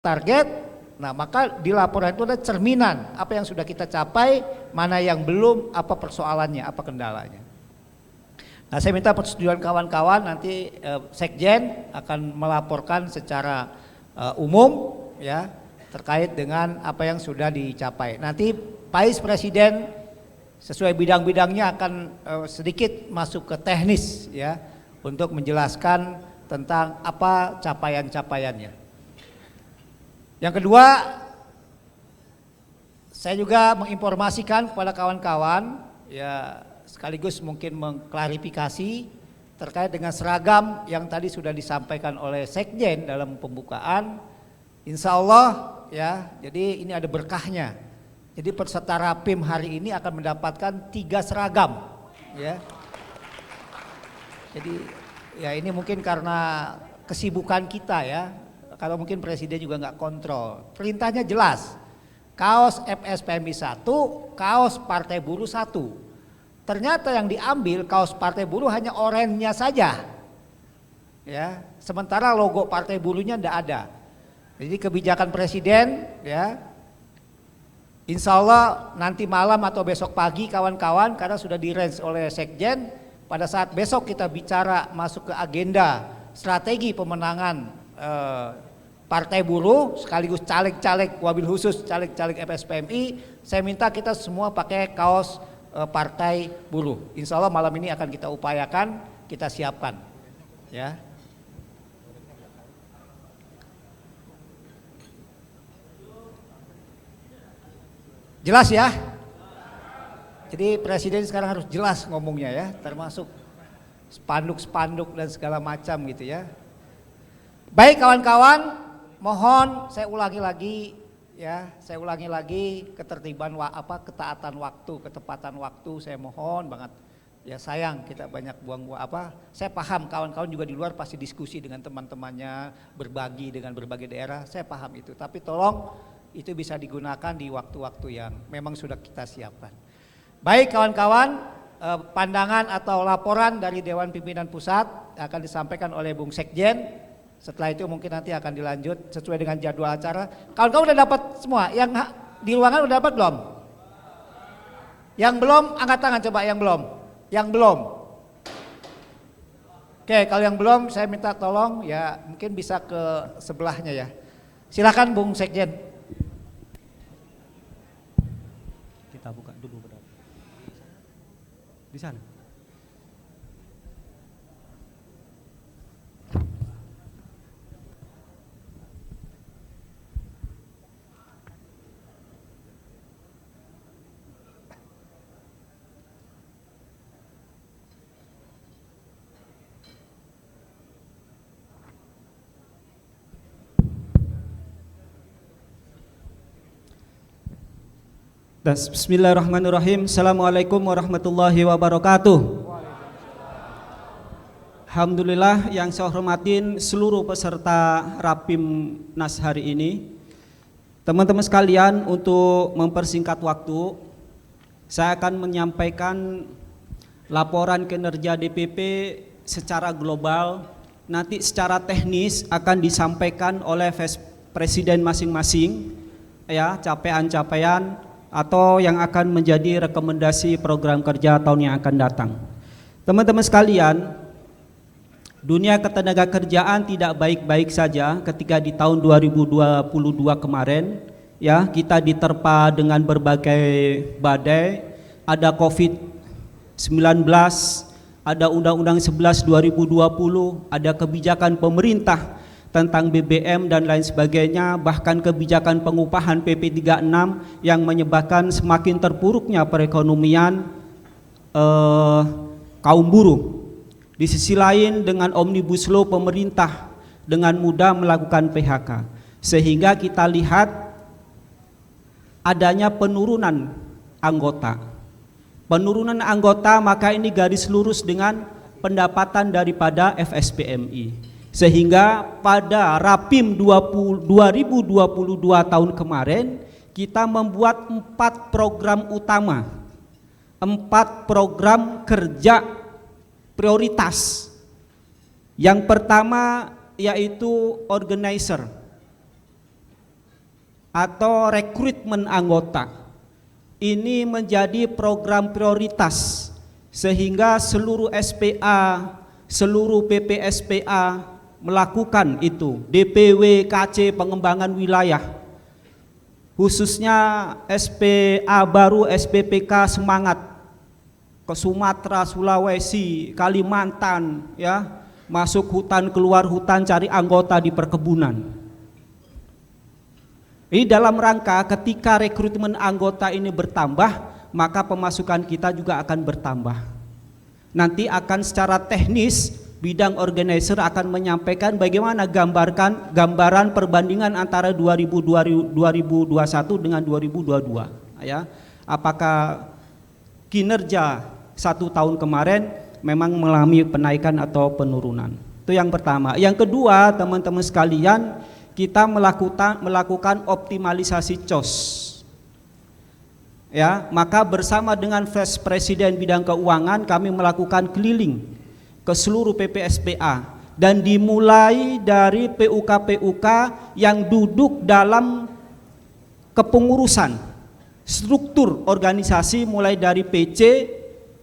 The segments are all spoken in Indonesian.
target. Nah, maka di laporan itu ada cerminan apa yang sudah kita capai, mana yang belum, apa persoalannya, apa kendalanya. Nah, saya minta persetujuan kawan-kawan, nanti Sekjen akan melaporkan secara umum ya terkait dengan apa yang sudah dicapai. Nanti Vice Presiden sesuai bidang-bidangnya akan sedikit masuk ke teknis ya untuk menjelaskan tentang apa capaian-capaiannya. Yang kedua, saya juga menginformasikan kepada kawan-kawan ya sekaligus mungkin mengklarifikasi terkait dengan seragam yang tadi sudah disampaikan oleh Sekjen dalam pembukaan. Insya Allah ya, jadi ini ada berkahnya. Jadi peserta Rapim hari ini akan mendapatkan 3 seragam ya. Jadi ya ini mungkin karena kesibukan kita ya. Kalau mungkin presiden juga nggak kontrol. Perintahnya jelas. Kaos FSPMI 1, kaos Partai Buruh 1. Ternyata yang diambil kaos Partai Buruh hanya oranye saja. Ya, sementara logo Partai Buruhnya enggak ada. Jadi kebijakan presiden ya. Insya Allah nanti malam atau besok pagi kawan-kawan, karena sudah di-range oleh Sekjen, pada saat besok kita bicara masuk ke agenda strategi pemenangan Partai Buruh sekaligus caleg-caleg wabil khusus caleg-caleg FSPMI, saya minta kita semua pakai kaos Partai Buruh. Insya Allah malam ini akan kita upayakan, kita siapkan ya. Jelas ya? Jadi presiden sekarang harus jelas ngomongnya ya, termasuk spanduk-spanduk dan segala macam gitu ya. Baik kawan-kawan, mohon saya ulangi lagi ya, saya ulangi lagi ketertiban ketaatan waktu, ketepatan waktu, saya mohon banget. Ya sayang kita banyak buang-buang saya paham kawan-kawan juga di luar pasti diskusi dengan teman-temannya, berbagi dengan berbagai daerah, saya paham itu. Tapi tolong itu bisa digunakan di waktu-waktu yang memang sudah kita siapkan. Baik kawan-kawan, pandangan atau laporan dari Dewan Pimpinan Pusat akan disampaikan oleh Bung Sekjen. Setelah itu mungkin nanti akan dilanjut sesuai dengan jadwal acara. Kawan-kawan udah dapat semua? Yang di ruangan udah dapat belum? Yang belum angkat tangan coba yang belum. Yang belum. Oke, kalau yang belum saya minta tolong ya mungkin bisa ke sebelahnya ya. Silakan Bung Sekjen. Kita buka dulu berapa? Di sana. Bismillahirrahmanirrahim. Assalamualaikum warahmatullahi wabarakatuh. Alhamdulillah yang saya hormatin seluruh peserta Rapimnas hari ini. Teman-teman sekalian, untuk mempersingkat waktu, saya akan menyampaikan laporan kinerja DPP secara global. Nanti secara teknis akan disampaikan oleh Vice Presiden masing-masing ya, capaian-capaian atau yang akan menjadi rekomendasi program kerja tahun yang akan datang. Teman-teman sekalian, dunia ketenagakerjaan tidak baik-baik saja ketika di tahun 2022 kemarin ya, kita diterpa dengan berbagai badai, ada Covid-19, ada Undang-Undang 11 2020, ada kebijakan pemerintah tentang BBM dan lain sebagainya, bahkan kebijakan pengupahan PP 36 yang menyebabkan semakin terpuruknya perekonomian kaum buruh. Di sisi lain dengan Omnibus Law pemerintah dengan mudah melakukan PHK, sehingga kita lihat adanya penurunan anggota. Penurunan anggota, maka ini garis lurus dengan pendapatan daripada FSPMI. Sehingga pada Rapim 2022 tahun kemarin kita membuat 4 program utama, 4 program kerja prioritas. Yang pertama yaitu organizer. atau rekrutmen anggota ini menjadi program prioritas, sehingga seluruh SPA, seluruh PPSPA melakukan itu. DPW, KC, pengembangan wilayah, khususnya SPA baru, SPPK semangat ke Sumatera, Sulawesi, Kalimantan, ya, masuk hutan, keluar hutan, cari anggota di perkebunan. Ini dalam rangka ketika rekrutmen anggota ini bertambah, maka pemasukan kita juga akan bertambah. Nanti akan secara teknis bidang organizer akan menyampaikan bagaimana gambaran perbandingan antara 2021 dengan 2022, ya. Apakah kinerja 1 tahun kemarin memang mengalami penaikan atau penurunan. Itu yang pertama. Yang kedua, teman-teman sekalian, kita melakukan optimalisasi COS. Ya, maka bersama dengan Vice Presiden bidang keuangan kami melakukan keliling ke seluruh PPSPA dan dimulai dari PUK-PUK yang duduk dalam kepengurusan struktur organisasi mulai dari PC,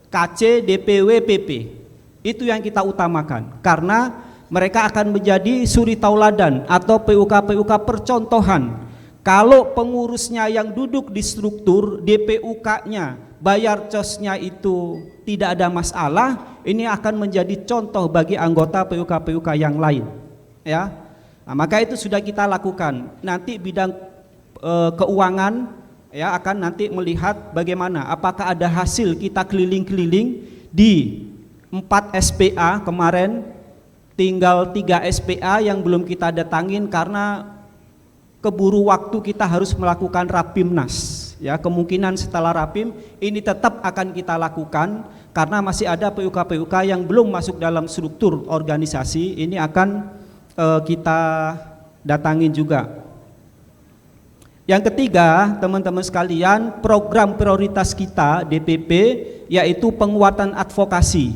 KC, DPW, PP. Itu yang kita utamakan karena mereka akan menjadi suri tauladan atau PUK-PUK percontohan. Kalau pengurusnya yang duduk di struktur, DPUK-nya, bayar COS-nya itu tidak ada masalah, ini akan menjadi contoh bagi anggota PUK-PUK yang lain, ya. Nah, maka itu sudah kita lakukan. Nanti bidang keuangan, ya, akan nanti melihat bagaimana apakah ada hasil. Kita keliling-keliling di 4 SPA kemarin, tinggal 3 SPA yang belum kita datangin karena keburu waktu, kita harus melakukan Rapimnas, ya. Kemungkinan setelah Rapim ini tetap akan kita lakukan karena masih ada PUK-PUK yang belum masuk dalam struktur organisasi, ini akan kita datangin juga. Yang ketiga, teman-teman sekalian, program prioritas kita DPP yaitu penguatan advokasi.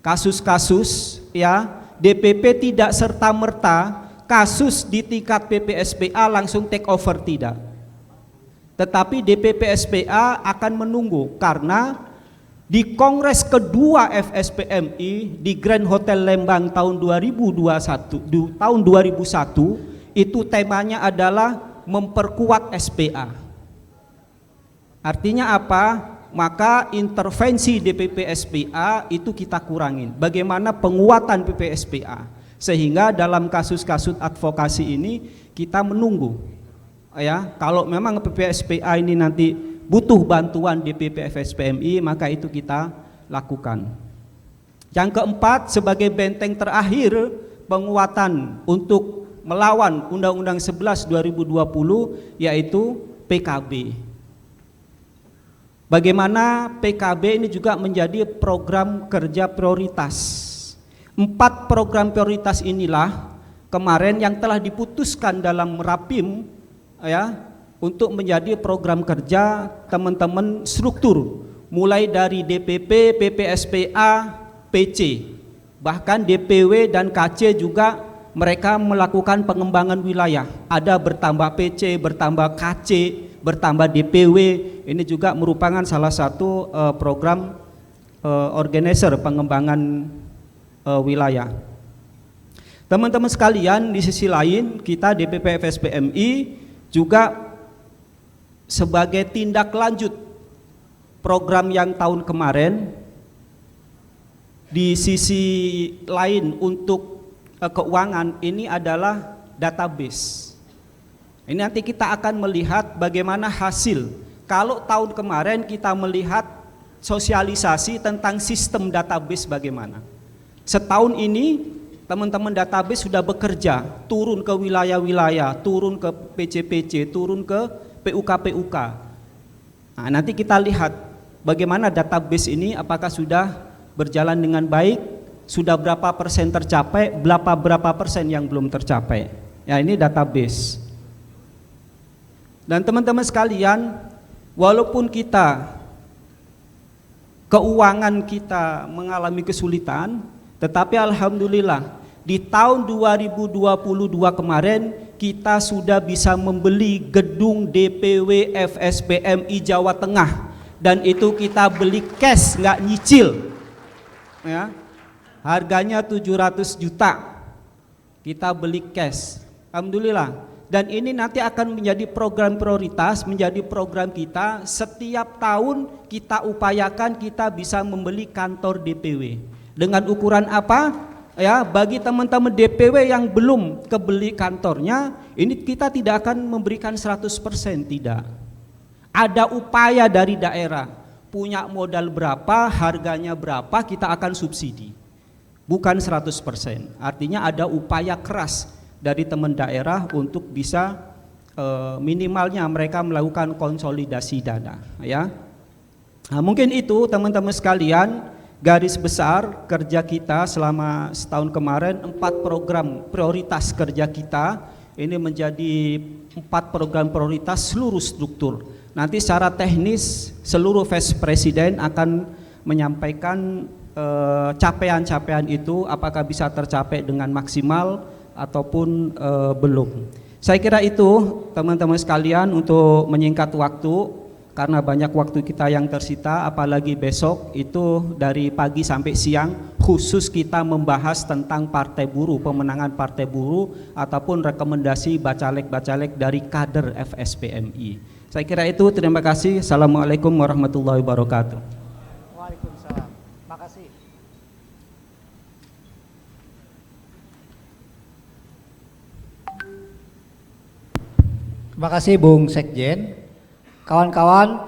Kasus-kasus, ya, DPP tidak serta-merta kasus di tingkat PPSPA langsung take over, tidak. Tetapi DPP SPA akan menunggu karena di Kongres kedua FSPMI di Grand Hotel Lembang tahun 2001 itu temanya adalah memperkuat SPA. Artinya apa? Maka intervensi DPP SPA itu kita kurangin. Bagaimana penguatan PPSPA sehingga dalam kasus-kasus advokasi ini kita menunggu, ya, kalau memang PPSPA ini nanti butuh bantuan DPP FSPMI, maka itu kita lakukan. Yang keempat, sebagai benteng terakhir penguatan untuk melawan Undang-Undang 11 2020 yaitu PKB. Bagaimana PKB ini juga menjadi program kerja prioritas. 4 program prioritas inilah kemarin yang telah diputuskan dalam Rapim, ya, untuk menjadi program kerja teman-teman struktur, mulai dari DPP, PPSPA, PC, bahkan DPW dan KC juga mereka melakukan pengembangan wilayah. Ada bertambah PC, bertambah KC, bertambah DPW. Ini juga merupakan salah satu program organizer pengembangan wilayah. Teman-teman sekalian, di sisi lain kita DPP FSPMI juga sebagai tindak lanjut program yang tahun kemarin, di sisi lain untuk keuangan ini adalah database. Ini nanti kita akan melihat bagaimana hasil. Kalau tahun kemarin kita melihat sosialisasi tentang sistem database bagaimana. Setahun ini teman-teman database sudah bekerja, turun ke wilayah-wilayah, turun ke PC-PC, turun ke PUK-PUK. Nah, nanti kita lihat bagaimana database ini, apakah sudah berjalan dengan baik, sudah berapa persen tercapai, berapa persen yang belum tercapai. Ya, ini database. Dan teman-teman sekalian, walaupun kita keuangan kita mengalami kesulitan, tetapi alhamdulillah di tahun 2022 kemarin kita sudah bisa membeli gedung DPW FSPMI Jawa Tengah, dan itu kita beli cash, nggak nyicil, ya. Harganya 700 juta, kita beli cash, alhamdulillah. Dan ini nanti akan menjadi program prioritas, menjadi program kita. Setiap tahun kita upayakan kita bisa membeli kantor DPW. Dengan ukuran apa? Ya, bagi teman-teman DPW yang belum kebeli kantornya, ini kita tidak akan memberikan 100%, tidak. Ada upaya dari daerah, punya modal berapa, harganya berapa, kita akan subsidi. Bukan 100%. Artinya ada upaya keras dari teman daerah untuk bisa minimalnya mereka melakukan konsolidasi dana, ya. Nah, mungkin itu teman-teman sekalian garis besar kerja kita selama setahun kemarin. 4 program prioritas kerja kita ini menjadi 4 program prioritas seluruh struktur. Nanti secara teknis seluruh vice presiden akan menyampaikan capaian-capaian itu, apakah bisa tercapai dengan maksimal ataupun belum. Saya kira itu teman-teman sekalian untuk menyingkat waktu, karena banyak waktu kita yang tersita, apalagi besok itu dari pagi sampai siang khusus kita membahas tentang partai buruh, pemenangan partai buruh ataupun rekomendasi bacalek-bacalek dari kader FSPMI. Saya kira itu, terima kasih. Assalamualaikum warahmatullahi wabarakatuh. Waalaikumsalam. Makasih. Terima kasih Bung Sekjen. Kawan-kawan